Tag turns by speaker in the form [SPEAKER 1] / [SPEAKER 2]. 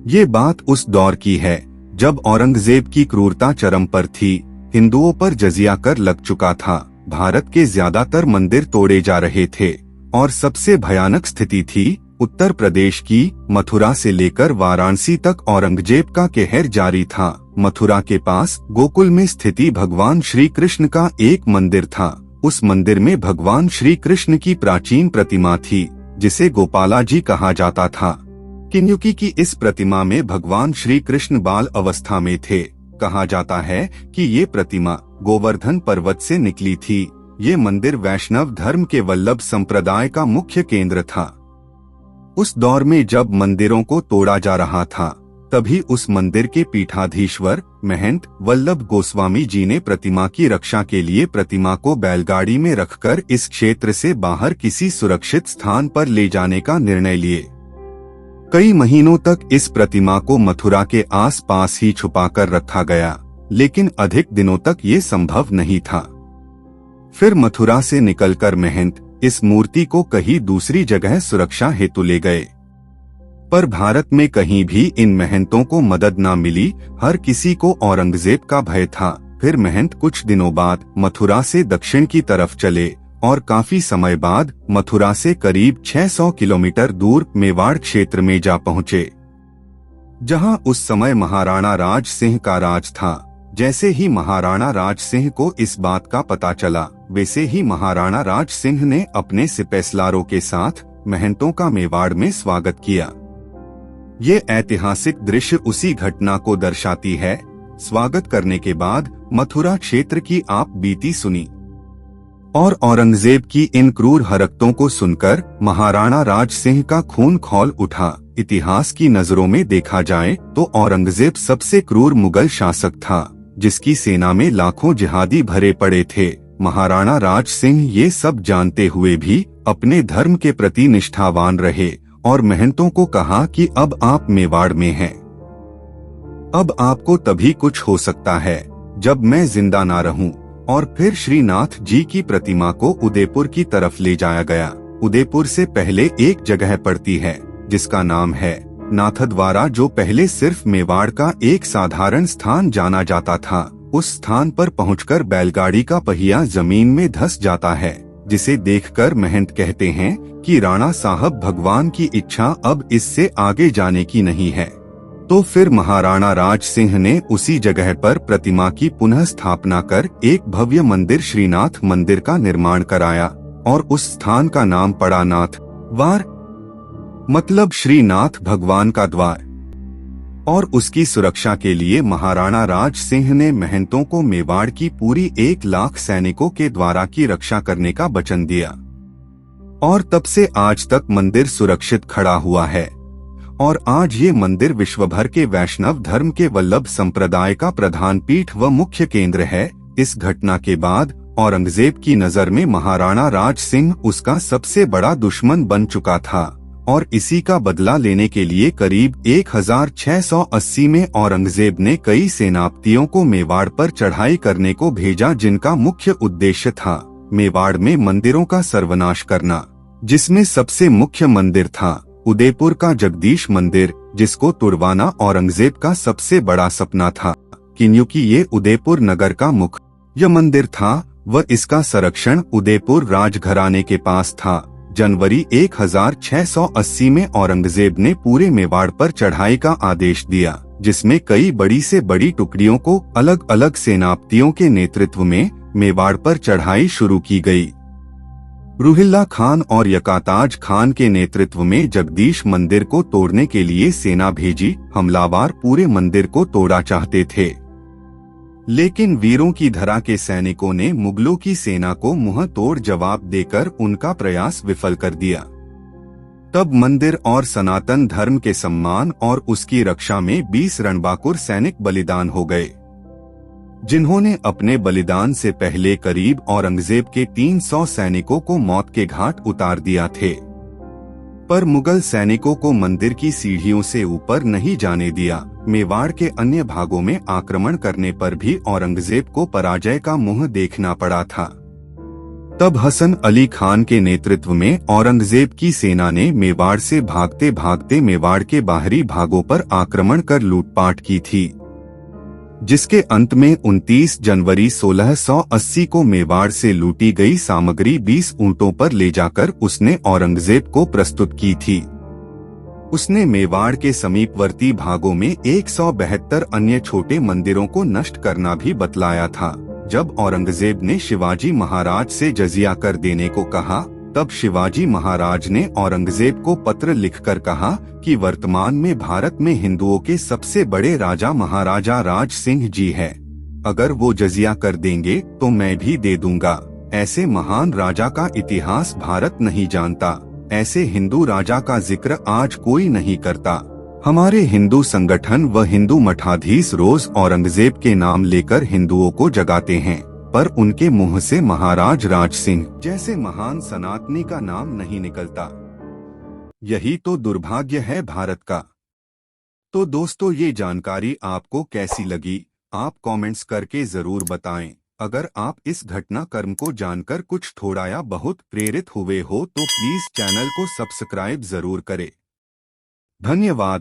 [SPEAKER 1] ये बात उस दौर की है जब औरंगजेब की क्रूरता चरम पर थी। हिंदुओं पर जजिया कर लग चुका था। भारत के ज्यादातर मंदिर तोड़े जा रहे थे और सबसे भयानक स्थिति थी उत्तर प्रदेश की। मथुरा से लेकर वाराणसी तक औरंगजेब का कहर जारी था। मथुरा के पास गोकुल में स्थिति भगवान श्री कृष्ण का एक मंदिर था। उस मंदिर में भगवान श्री कृष्ण की प्राचीन प्रतिमा थी जिसे गोपाला जी कहा जाता था, क्योंकि इस प्रतिमा में भगवान श्री कृष्ण बाल अवस्था में थे। कहा जाता है कि ये प्रतिमा गोवर्धन पर्वत से निकली थी। ये मंदिर वैष्णव धर्म के वल्लभ संप्रदाय का मुख्य केंद्र था। उस दौर में जब मंदिरों को तोड़ा जा रहा था तभी उस मंदिर के पीठाधीश्वर महंत वल्लभ गोस्वामी जी ने प्रतिमा की रक्षा के लिए प्रतिमा को बैलगाड़ी में रखकर इस क्षेत्र से बाहर किसी सुरक्षित स्थान पर ले जाने का निर्णय लिए। कई महीनों तक इस प्रतिमा को मथुरा के आसपास ही छुपाकर रखा गया, लेकिन अधिक दिनों तक ये संभव नहीं था। फिर मथुरा से निकलकर महंत इस मूर्ति को कहीं दूसरी जगह सुरक्षा हेतु ले गए, पर भारत में कहीं भी इन महंतों को मदद न मिली। हर किसी को औरंगजेब का भय था। फिर महंत कुछ दिनों बाद मथुरा से दक्षिण की तरफ चले और काफी समय बाद मथुरा से करीब 600 किलोमीटर दूर मेवाड़ क्षेत्र में जा पहुँचे, जहां उस समय महाराणा राज सिंह का राज था। जैसे ही महाराणा राज सिंह को इस बात का पता चला, वैसे ही महाराणा राज सिंह ने अपने सिपहसालारों के साथ महंतों का मेवाड़ में स्वागत किया। ये ऐतिहासिक दृश्य उसी घटना को दर्शाती है। स्वागत करने के बाद मथुरा क्षेत्र की आप बीती सुनी और औरंगजेब की इन क्रूर हरकतों को सुनकर महाराणा राज सिंह का खून खौल उठा। इतिहास की नजरों में देखा जाए तो औरंगजेब सबसे क्रूर मुगल शासक था, जिसकी सेना में लाखों जिहादी भरे पड़े थे। महाराणा राज सिंह ये सब जानते हुए भी अपने धर्म के प्रति निष्ठावान रहे और महंतों को कहा कि अब आप मेवाड़ में हैं। अब आपको तभी कुछ हो सकता है जब मैं जिंदा ना रहूं। और फिर श्रीनाथ जी की प्रतिमा को उदयपुर की तरफ ले जाया गया। उदयपुर से पहले एक जगह पड़ती है जिसका नाम है नाथद्वारा, जो पहले सिर्फ मेवाड़ का एक साधारण स्थान जाना जाता था। उस स्थान पर पहुंचकर बैलगाड़ी का पहिया जमीन में धंस जाता है, जिसे देखकर महंत कहते हैं कि राणा साहब, भगवान की इच्छा अब इससे आगे जाने की नहीं है। तो फिर महाराणा राज सिंह ने उसी जगह पर प्रतिमा की पुनः स्थापना कर एक भव्य मंदिर श्रीनाथ मंदिर का निर्माण कराया और उस स्थान का नाम पड़ा नाथ वार, मतलब श्रीनाथ भगवान का द्वार। और उसकी सुरक्षा के लिए महाराणा राज सिंह ने महंतों को मेवाड़ की पूरी 1 लाख सैनिकों के द्वारा की रक्षा करने का वचन दिया। और तब से आज तक मंदिर सुरक्षित खड़ा हुआ है और आज ये मंदिर विश्वभर के वैष्णव धर्म के वल्लभ संप्रदाय का प्रधान पीठ व मुख्य केंद्र है। इस घटना के बाद औरंगजेब की नजर में महाराणा राज सिंह उसका सबसे बड़ा दुश्मन बन चुका था और इसी का बदला लेने के लिए करीब 1680 में औरंगजेब ने कई सेनापतियों को मेवाड़ पर चढ़ाई करने को भेजा, जिनका मुख्य उद्देश्य था मेवाड़ में मंदिरों का सर्वनाश करना, जिसमें सबसे मुख्य मंदिर था उदयपुर का जगदीश मंदिर, जिसको तुड़वाना औरंगजेब का सबसे बड़ा सपना था, क्योंकि ये उदयपुर नगर का मुख्य मंदिर था व इसका संरक्षण उदयपुर राजघराने के पास था। जनवरी 1680 में औरंगजेब ने पूरे मेवाड़ पर चढ़ाई का आदेश दिया, जिसमें कई बड़ी से बड़ी टुकड़ियों को अलग अलग सेनापतियों के नेतृत्व में मेवाड़ पर चढ़ाई शुरू की गई। रुहिल्ला खान और यकाताज खान के नेतृत्व में जगदीश मंदिर को तोड़ने के लिए सेना भेजी। हमलावर पूरे मंदिर को तोड़ा चाहते थे, लेकिन वीरों की धरा के सैनिकों ने मुगलों की सेना को मुंह तोड़ जवाब देकर उनका प्रयास विफल कर दिया। तब मंदिर और सनातन धर्म के सम्मान और उसकी रक्षा में 20 रणबांकुर सैनिक बलिदान हो गए, जिन्होंने अपने बलिदान से पहले करीब औरंगजेब के 300 सैनिकों को मौत के घाट उतार दिया थे। पर मुगल सैनिकों को मंदिर की सीढ़ियों से ऊपर नहीं जाने दिया। मेवाड़ के अन्य भागों में आक्रमण करने पर भी औरंगजेब को पराजय का मुंह देखना पड़ा था। तब हसन अली खान के नेतृत्व में औरंगजेब की सेना ने मेवाड़ से भागते भागते मेवाड़ के बाहरी भागों पर आक्रमण कर लूटपाट की थी, जिसके अंत में 29 जनवरी 1680 को मेवाड़ से लूटी गई सामग्री 20 ऊंटों पर ले जाकर उसने औरंगजेब को प्रस्तुत की थी। उसने मेवाड़ के समीपवर्ती भागों में 172 अन्य छोटे मंदिरों को नष्ट करना भी बतलाया था। जब औरंगजेब ने शिवाजी महाराज से जजिया कर देने को कहा, तब शिवाजी महाराज ने औरंगजेब को पत्र लिखकर कहा कि वर्तमान में भारत में हिंदुओं के सबसे बड़े राजा महाराजा राज सिंह जी है। अगर वो जजिया कर देंगे तो मैं भी दे दूंगा। ऐसे महान राजा का इतिहास भारत नहीं जानता। ऐसे हिंदू राजा का जिक्र आज कोई नहीं करता। हमारे हिंदू संगठन व हिंदू मठाधीश रोज औरंगजेब के नाम लेकर हिंदुओं को जगाते हैं, पर उनके मुंह से महाराज राज सिंह जैसे महान सनातनी का नाम नहीं निकलता। यही तो दुर्भाग्य है भारत का। तो दोस्तों, ये जानकारी आपको कैसी लगी, आप कमेंट्स करके जरूर बताएं। अगर आप इस घटनाक्रम को जानकर कुछ थोड़ा या बहुत प्रेरित हुए हो तो प्लीज चैनल को सब्सक्राइब जरूर करें। धन्यवाद।